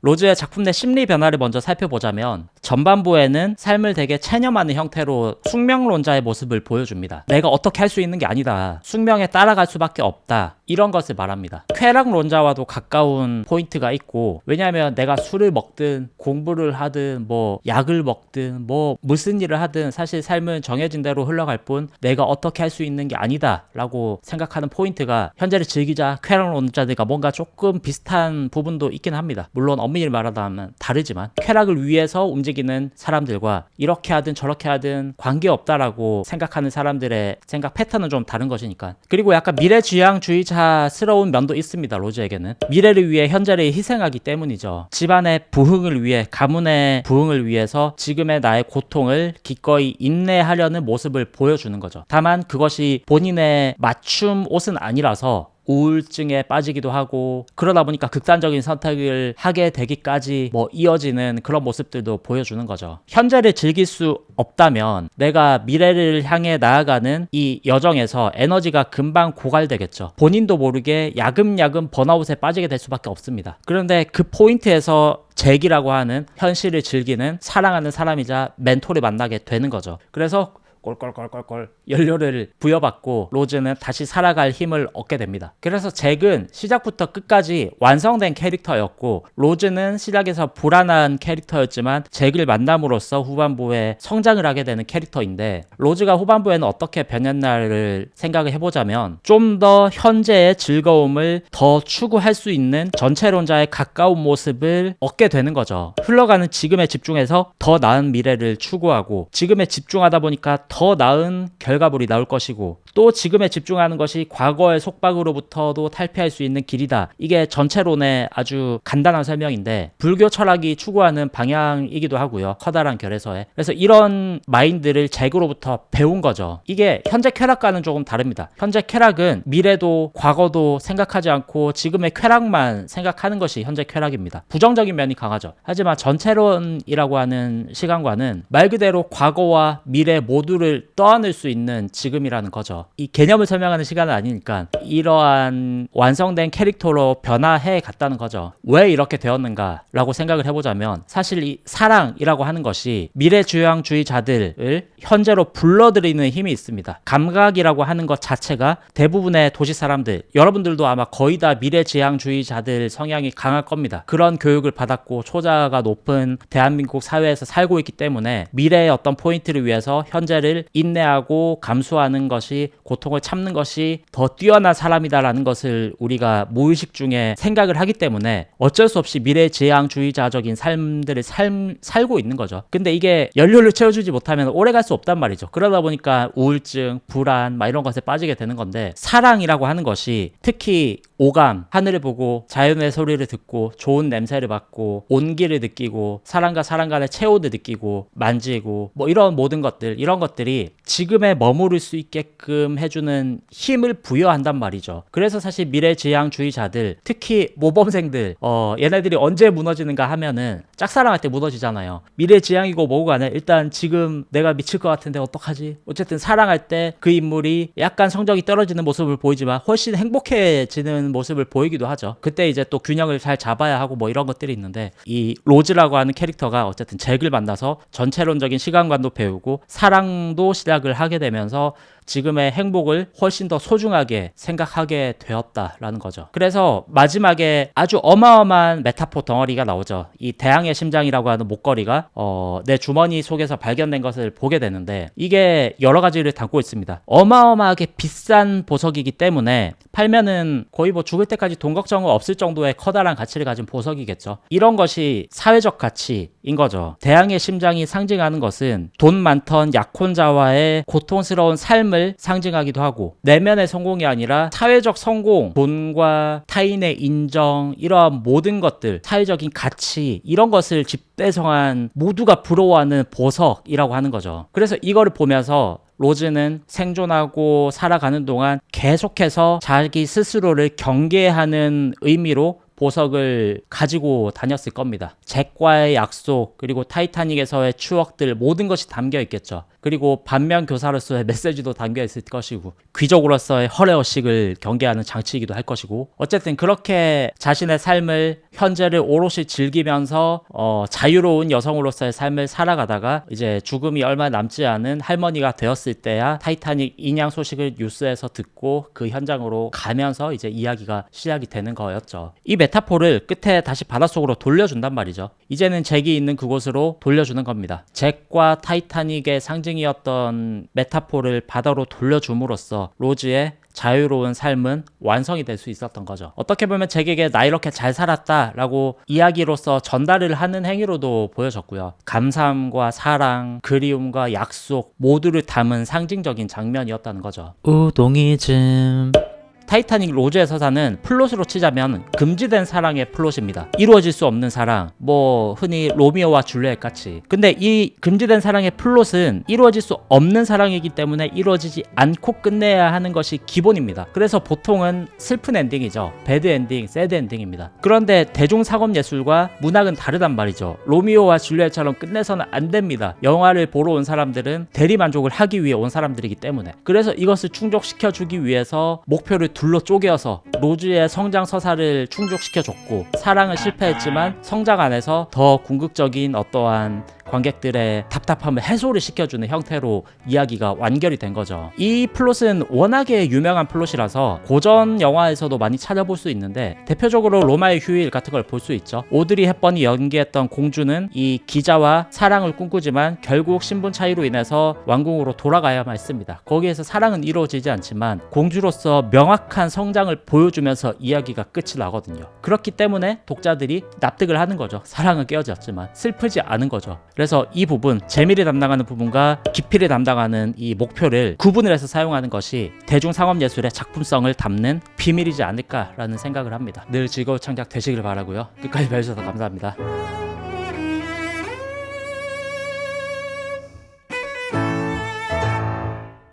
로즈의 작품 내 심리 변화를 먼저 살펴보자면 전반부에는 삶을 되게 체념하는 형태로 숙명론자의 모습을 보여줍니다. 내가 어떻게 할 수 있는 게 아니다. 숙명에 따라갈 수밖에 없다. 이런 것을 말합니다. 쾌락론자와도 가까운 포인트가 있고, 왜냐하면 내가 술을 먹든 공부를 하든 뭐 약을 먹든 뭐 무슨 일을 하든 사실 삶은 정해진 대로 흘러갈 뿐 내가 어떻게 할 수 있는 게 아니다 라고 생각하는 포인트가 현재를 즐기자 쾌락론자들과 뭔가 조금 비슷한 부분도 있긴 합니다. 물론 엄밀히 말하자면 다르지만 쾌락을 위해서 움직이는 사람들과 이렇게 하든 저렇게 하든 관계없다라고 생각하는 사람들의 생각 패턴은 좀 다른 것이니까. 그리고 약간 미래지향주의자스러운 면도 있습니다. 로즈에게는 미래를 위해 현재를 희생하기 때문이죠. 집안의 부흥을 위해, 가문의 부흥을 위해서 지금의 나의 고통을 기꺼이 인내하려는 모습을 보여주는 거죠. 다만 그것이 본인의 맞춤 옷은 아니라서 우울증에 빠지기도 하고, 그러다 보니까 극단적인 선택을 하게 되기까지 뭐 이어지는 그런 모습들도 보여주는 거죠. 현재를 즐길 수 없다면 내가 미래를 향해 나아가는 이 여정에서 에너지가 금방 고갈되겠죠. 본인도 모르게 야금야금 번아웃에 빠지게 될 수밖에 없습니다. 그런데 그 포인트에서 잭이라고 하는 현실을 즐기는 사랑하는 사람이자 멘토를 만나게 되는 거죠. 그래서 꼴꼴꼴꼴꼴 연료를 부여받고 로즈는 다시 살아갈 힘을 얻게 됩니다. 그래서 잭은 시작부터 끝까지 완성된 캐릭터였고, 로즈는 시작에서 불안한 캐릭터였지만 잭을 만남으로써 후반부에 성장을 하게 되는 캐릭터인데, 로즈가 후반부에는 어떻게 변했나를 생각을 해보자면 좀 더 현재의 즐거움을 더 추구할 수 있는 전체론자에 가까운 모습을 얻게 되는 거죠. 흘러가는 지금에 집중해서 더 나은 미래를 추구하고, 지금에 집중하다 보니까 더 나은 결과물이 나올 것이고, 또 지금에 집중하는 것이 과거의 속박으로부터도 탈피할 수 있는 길이다. 이게 전체론의 아주 간단한 설명인데 불교 철학이 추구하는 방향이기도 하고요. 커다란 결에서의. 그래서 이런 마인드를 잭으로부터 배운 거죠. 이게 현재 쾌락과는 조금 다릅니다. 현재 쾌락은 미래도 과거도 생각하지 않고 지금의 쾌락만 생각하는 것이 현재 쾌락입니다. 부정적인 면이 강하죠. 하지만 전체론이라고 하는 시간과는 말 그대로 과거와 미래 모두를 떠안을 수 있는 지금이라는 거죠. 이 개념을 설명하는 시간은 아니니까 이러한 완성된 캐릭터로 변화해 갔다는 거죠. 왜 이렇게 되었는가 라고 생각을 해보자면, 사실 이 사랑이라고 하는 것이 미래지향주의자들을 현재로 불러들이는 힘이 있습니다. 감각이라고 하는 것 자체가 대부분의 도시 사람들, 여러분들도 아마 거의 다 미래지향주의자들 성향이 강할 겁니다. 그런 교육을 받았고 초자가 높은 대한민국 사회에서 살고 있기 때문에 미래의 어떤 포인트를 위해서 현재를 인내하고 감수하는 것이, 고통을 참는 것이 더 뛰어난 사람이다라는 것을 우리가 무의식 중에 생각을 하기 때문에 어쩔 수 없이 미래지향주의자적인 삶들을 살고 있는 거죠. 근데 이게 연료를 채워주지 못하면 오래 갈 수 없단 말이죠. 그러다 보니까 우울증, 불안 이런 것에 빠지게 되는 건데, 사랑이라고 하는 것이 특히 오감, 하늘을 보고 자연의 소리를 듣고 좋은 냄새를 맡고 온기를 느끼고 사람과 사람 간의 체온을 느끼고 만지고 뭐 이런 모든 것들, 이런 것들이 지금에 머무를 수 있게끔 해주는 힘을 부여한단 말이죠. 그래서 사실 미래지향주의자들, 특히 모범생들, 얘네들이 언제 무너지는가 하면은 짝사랑할 때 무너지잖아요. 미래지향이고 뭐고 간에 일단 지금 내가 미칠 것 같은데 어떡하지? 어쨌든 사랑할 때 그 인물이 약간 성적이 떨어지는 모습을 보이지만 훨씬 행복해지는 모습을 보이기도 하죠. 그때 이제 또 균형을 잘 잡아야 하고 뭐 이런 것들이 있는데, 이 로즈라고 하는 캐릭터가 어쨌든 잭을 만나서 전체론적인 시간관도 배우고 사랑도 시작을 하게 되면서 지금의 행복을 훨씬 더 소중하게 생각하게 되었다라는 거죠. 그래서 마지막에 아주 어마어마한 메타포 덩어리가 나오죠. 이 대항의 심장이라고 하는 목걸이가 내 주머니 속에서 발견된 것을 보게 되는데, 이게 여러 가지를 담고 있습니다. 어마어마하게 비싼 보석이기 때문에 팔면은 거의 뭐 죽을 때까지 돈 걱정은 없을 정도의 커다란 가치를 가진 보석이겠죠. 이런 것이 사회적 가치인 거죠. 대항의 심장이 상징하는 것은 돈 많던 약혼자와의 고통스러운 삶을 상징하기도 하고, 내면의 성공이 아니라 사회적 성공, 돈과 타인의 인정, 이러한 모든 것들, 사회적인 가치, 이런 것을 집대성한 모두가 부러워하는 보석이라고 하는 거죠. 그래서 이거를 보면서 로즈는 생존하고 살아가는 동안 계속해서 자기 스스로를 경계하는 의미로 보석을 가지고 다녔을 겁니다. 잭과의 약속, 그리고 타이타닉에서의 추억들, 모든 것이 담겨 있겠죠. 그리고 반면 교사로서의 메시지도 담겨 있을 것이고, 귀족으로서의 허례허식을 경계하는 장치이기도 할 것이고, 어쨌든 그렇게 자신의 삶을, 현재를 오롯이 즐기면서 자유로운 여성으로서의 삶을 살아가다가 이제 죽음이 얼마 남지 않은 할머니가 되었을 때야 타이타닉 인양 소식을 뉴스에서 듣고 그 현장으로 가면서 이제 이야기가 시작이 되는 거였죠. 이 메타포를 끝에 다시 바닷속으로 돌려준단 말이죠. 이제는 잭이 있는 그곳으로 돌려주는 겁니다. 잭과 타이타닉의 상징이었던 메타포를 바다로 돌려줌으로써 로즈의 자유로운 삶은 완성이 될 수 있었던 거죠. 어떻게 보면 잭에게 나 이렇게 잘 살았다 라고 이야기로서 전달을 하는 행위로도 보여졌고요. 감사함과 사랑, 그리움과 약속 모두를 담은 상징적인 장면이었다는 거죠. 우동이즘. 타이타닉 로즈의 서사는 플롯으로 치자면 금지된 사랑의 플롯입니다. 이루어질 수 없는 사랑, 뭐 흔히 로미오와 줄리엣 같이. 근데 이 금지된 사랑의 플롯은 이루어질 수 없는 사랑이기 때문에 이루어지지 않고 끝내야 하는 것이 기본입니다. 그래서 보통은 슬픈 엔딩이죠. 배드 엔딩, 새드 엔딩입니다. 그런데 대중상업 예술과 문학은 다르단 말이죠. 로미오와 줄리엣처럼 끝내서는 안 됩니다. 영화를 보러 온 사람들은 대리만족을 하기 위해 온 사람들이기 때문에. 그래서 이것을 충족시켜주기 위해서 목표를 둘로 쪼개어서 로즈의 성장 서사를 충족시켜줬고, 사랑은 실패했지만 성장 안에서 더 궁극적인 어떠한 관객들의 답답함을 해소를 시켜주는 형태로 이야기가 완결이 된 거죠. 이 플롯은 워낙에 유명한 플롯이라서 고전 영화에서도 많이 찾아볼 수 있는데, 대표적으로 로마의 휴일 같은 걸 볼 수 있죠. 오드리 헵번이 연기했던 공주는 이 기자와 사랑을 꿈꾸지만 결국 신분 차이로 인해서 왕궁으로 돌아가야만 했습니다. 거기에서 사랑은 이루어지지 않지만 공주로서 명확한 성장을 보여주면서 이야기가 끝이 나거든요. 그렇기 때문에 독자들이 납득을 하는 거죠. 사랑은 깨어졌지만 슬프지 않은 거죠. 그래서 이 부분, 재미를 담당하는 부분과 깊이를 담당하는 이 목표를 구분을 해서 사용하는 것이 대중상업예술의 작품성을 담는 비밀이지 않을까라는 생각을 합니다. 늘 즐거운 창작 되시길 바라고요. 끝까지 봐주셔서 감사합니다.